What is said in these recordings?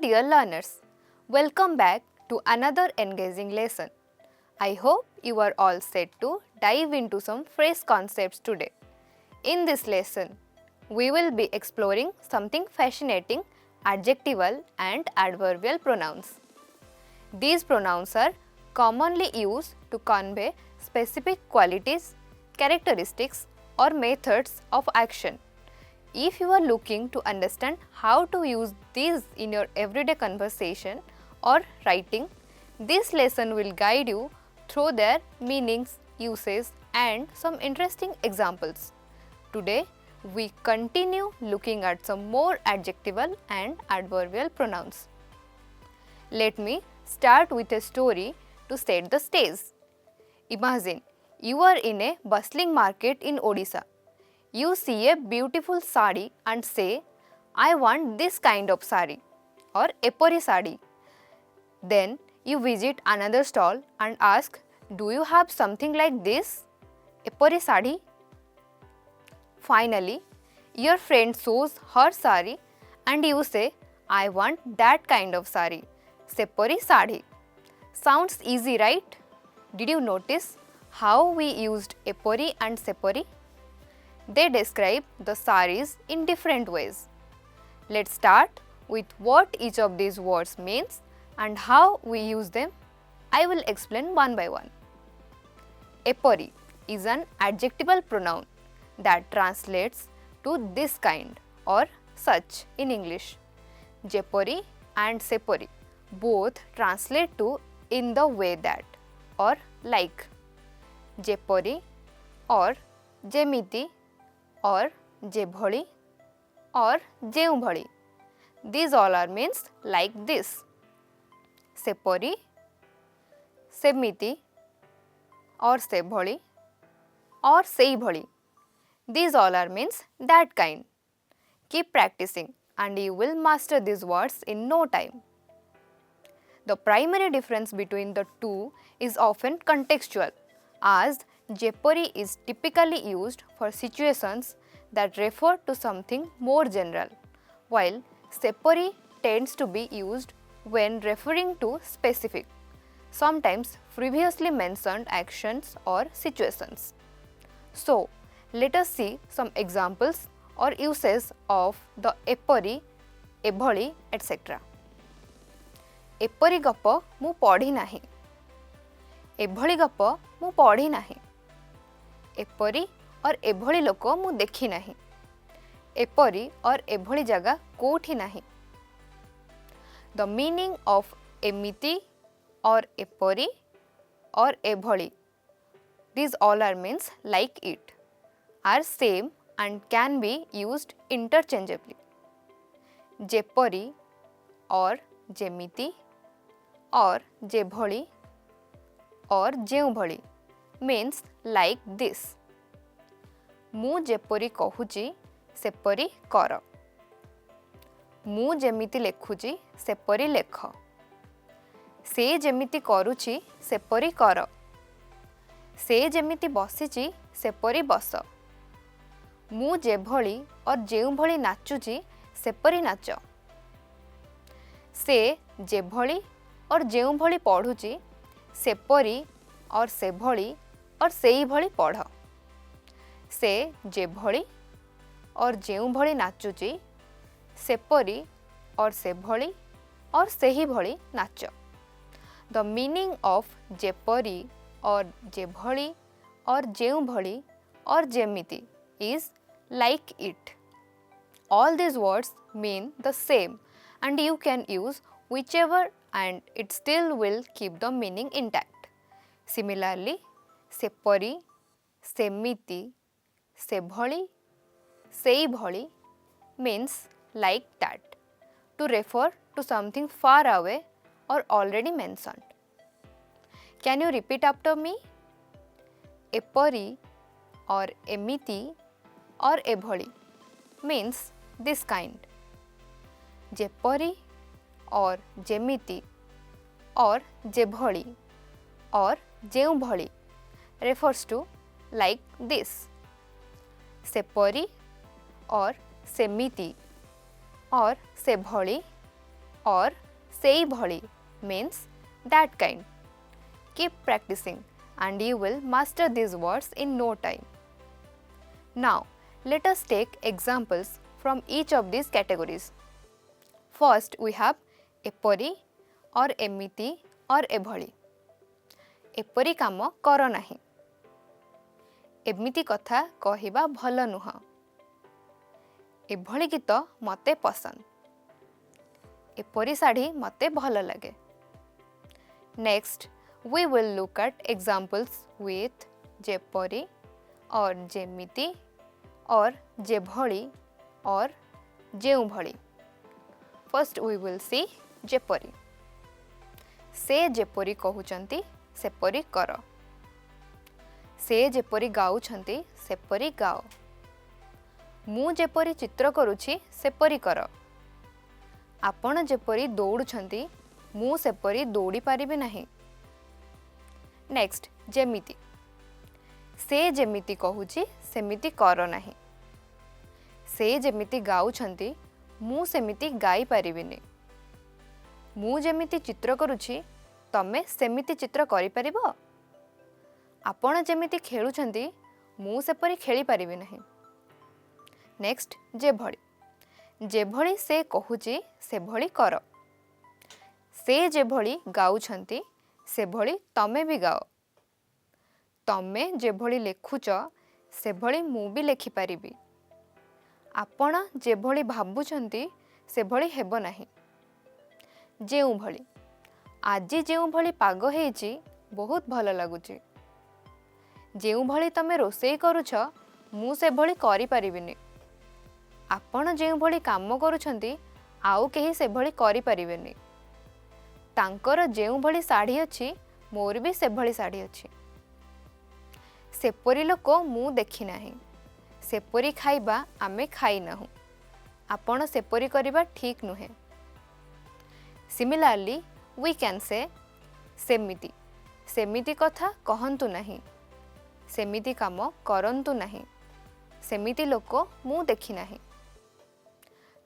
dear learners, welcome back to another engaging lesson. I hope you are all set to dive into some fresh concepts today. In this lesson, we will be exploring something fascinating, adjectival and adverbial pronouns. These pronouns are commonly used to convey specific qualities, characteristics or methods of action. If you are looking to understand how to use these in your everyday conversation or writing, this lesson will guide you through their meanings, uses and some interesting examples. Today, we continue looking at some more adjectival and adverbial pronouns. Let me start with a story to set the stage. Imagine you are in a bustling market in Odisha. You see a beautiful sari and say, I want this kind of sari or epori sari. Then you visit another stall and ask, do you have something like this? Epori sari? Finally, your friend shows her sari and you say, I want that kind of sari. Sepori sari. Sounds easy, right? Did you notice how we used epori and sepori? They describe the saris in different ways. Let's start with what each of these words means and how we use them. I will explain one by one. Epori is an adjectival pronoun that translates to this kind or such in English. Jepori and sepori both translate to in the way that or like. Jepori or jemiti or jebholi or jeubholi. These all are means like this. Sepori, semiti or sebholi or seibholi. These all are means that kind. Keep practicing and you will master these words in no time. The primary difference between the two is often contextual, as jepori is typically used for situations that refer to something more general, while sepori tends to be used when referring to specific, sometimes previously mentioned actions or situations. So, let us see some examples or uses of the epori, ebholi, etc. एपरी गप मु पढ़ी नाही. एभली गप मु पढ़ी नाही. एपरी और एभली लोक मु देखी नाही. एपरी और एभली जगह कोठी नाही. The meaning of एमिति or एपरी or एभली, these all are means like it, are same and can be used interchangeably. जेपरी और जेमिति or jebholi or jeubholi means like this. मु जेपरी कहूची सेपरी कर. मु जेमिति लेखुची सेपरी लेख. से जेमिति करूची सेपरी कर. से जेमिति बसिची सेपरी बस. मु जेभली और जेउभली नाचुची सेपरी नाच. से जेभली और जेउभली पढ़ुची सेपरी और सेभली और सेई भली पढ़. से जेभली और जेउभली नाचुची सेपरी और सेभली और सेही भली नाच. The meaning of जेपरी और जेभली और जेउभली और जेमिति is like it. All these words mean the same and you can use whichever and it still will keep the meaning intact. Similarly, sepori, semiti, sebholi, seibholi means like that, to refer to something far away or already mentioned. Can you repeat after me? Epori or emiti or ebholi means this kind. Jepori or जेमिति or जेभली or जेउभली refers to like this. सेपरी or सेमिति or सेभली or sei bhali means that kind. Keep practicing and you will master these words in no time. Now, let us take examples from each of these categories. First, we have epori or emiti or ebhali. एपरी काम कर नाही, एमिति कथा कहिबा भल नुह, एभली गीत मते पसंद, एपरी साड़ी मते भल लगे. Next, we will look at examples with जेपरी और जेमिति और जेभली और जेउ भली. First, we will see जेपरी. से जेपरी कहउचंती सेपरी कर, से जेपरी गाउछंती सेपरी गाओ, मु जेपरी चित्र करुछि सेपरी कर, आपण जेपरी दौड़ुछंती मु सेपरी दौड़ी पारिबि नाही. नेक्स्ट, जेमिति. से जेमिति कहूछि सेमिति कर नाही, से जेमिति गाउछंती मु सेमिति गाई पारिबिनी, मु जेमिति चित्र करुछि तमे सेमिति चित्र करि परिबो, आपण जेमिति खेलुछंती मु सेपरी खेली पारिबि नाही. नेक्स्ट, जेभली. जेभली से कहूछि सेभली कर, से जेभली गाउछंती सेभली तमे भी गाओ, तमे जेभली लेखुच सेभली मु भी लेखि पारिबि, आपण जेभली भाबुछंती सेभली हेबो नाही. जेउ भली. आज जेउ भली पाग हेछि बहुत भल लागुछि, जेउ भली तमे रोषेई करुछ मु से भली करि परिबिनी, आपण जेउ भली काम करुछंती आउ केही से भली करि परिबेनी, तांकर जेउ भली साड़ी अछि मोर भी से भली साड़ी अछि, सेपरी लोक मु देखि नाही, सेपरी खाइबा आमे खाई नाहु, आपण सेपरी करिबा ठीक नुहे. Similarly, we can say सेमिति. सेमिति कथा कहंतु नाही, सेमिति काम करंतु नाही, सेमिति लोक मु देखि नाही,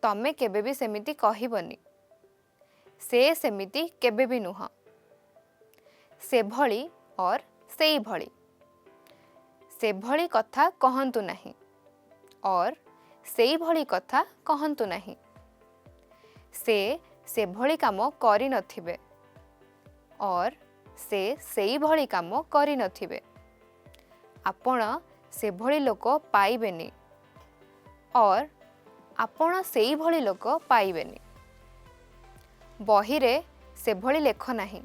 तमे केबे भी सेमिति कहिबनी, से सेमिति केबे भी नुह. से भली और सेई भली. से भली कथा कहंतु नाही और सेई भली कथा कहंतु नाही. से भली काम करि नथिबे और से सेई भली काम करि नथिबे, आपण से भली लोक पाइबेनी और आपण सेई भली लोक पाइबेनी. बही रे से भली लेख नाही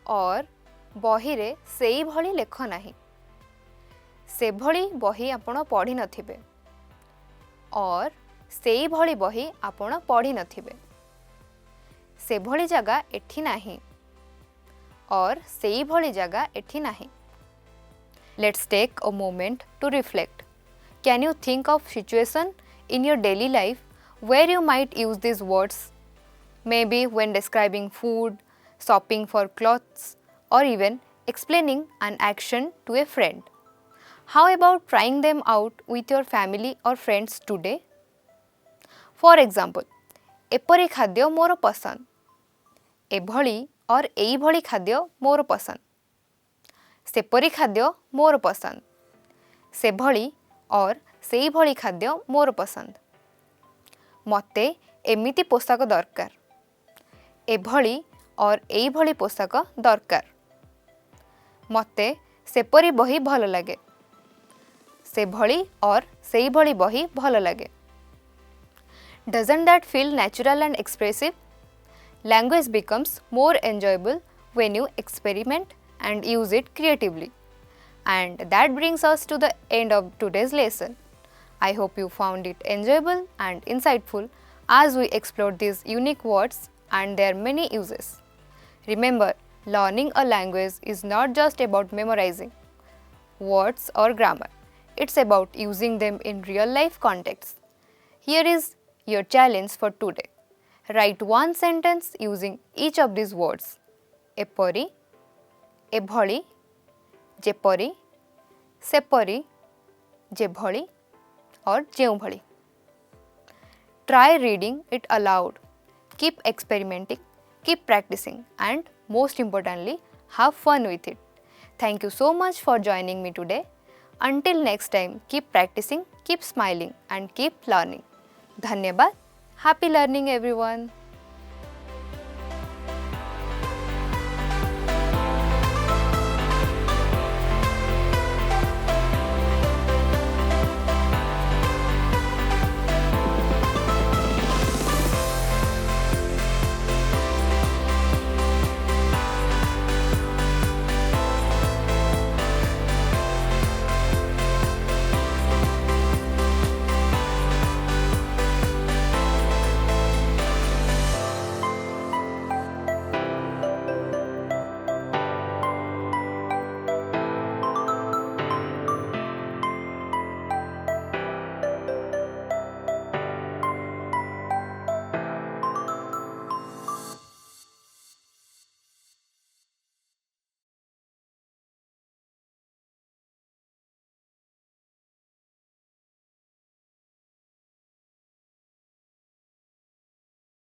और बही रे सेई भली लेख नाही. से भली बही आपण पढ़ी नथिबे और सेई भली बही आपण पढ़ी नथिबे. से भली जगह एठी नाही और सेई भली जगह एठी नाही. Let's take a moment to reflect. Can you think of situation in your daily life where you might use these words? Maybe when describing food, shopping for clothes, or even explaining an action to a friend. How about trying them out with your family or friends today? For example, एपरी खाद्य मोर पसंद, एभली और एई भली खाद्य मोर पसंद, सेपरी खाद्य मोर पसंद, सेभली और सेई भली खाद्य मोर पसंद, मते एमिति पोशाक दरकार, एभली और एई भली पोशाक दरकार, मते सेपरी बही भल लगे, सेभली और सेई भली बही भल लगे. Doesn't that feel natural and expressive? Language becomes more enjoyable when you experiment and use it creatively. And that brings us to the end of today's lesson. I hope you found it enjoyable and insightful as we explored these unique words and their many uses. Remember, learning a language is not just about memorizing words or grammar. It's about using them in real life contexts. Here is your challenge for today. Write one sentence using each of these words: epori, ebhali, jepori, sepori, jebhali, or jeubhali. Try reading it aloud. Keep experimenting, keep practicing, and most importantly, have fun with it. Thank you so much for joining me today. Until next time, keep practicing, keep smiling, and keep learning. Dhanyabad. Happy learning, everyone.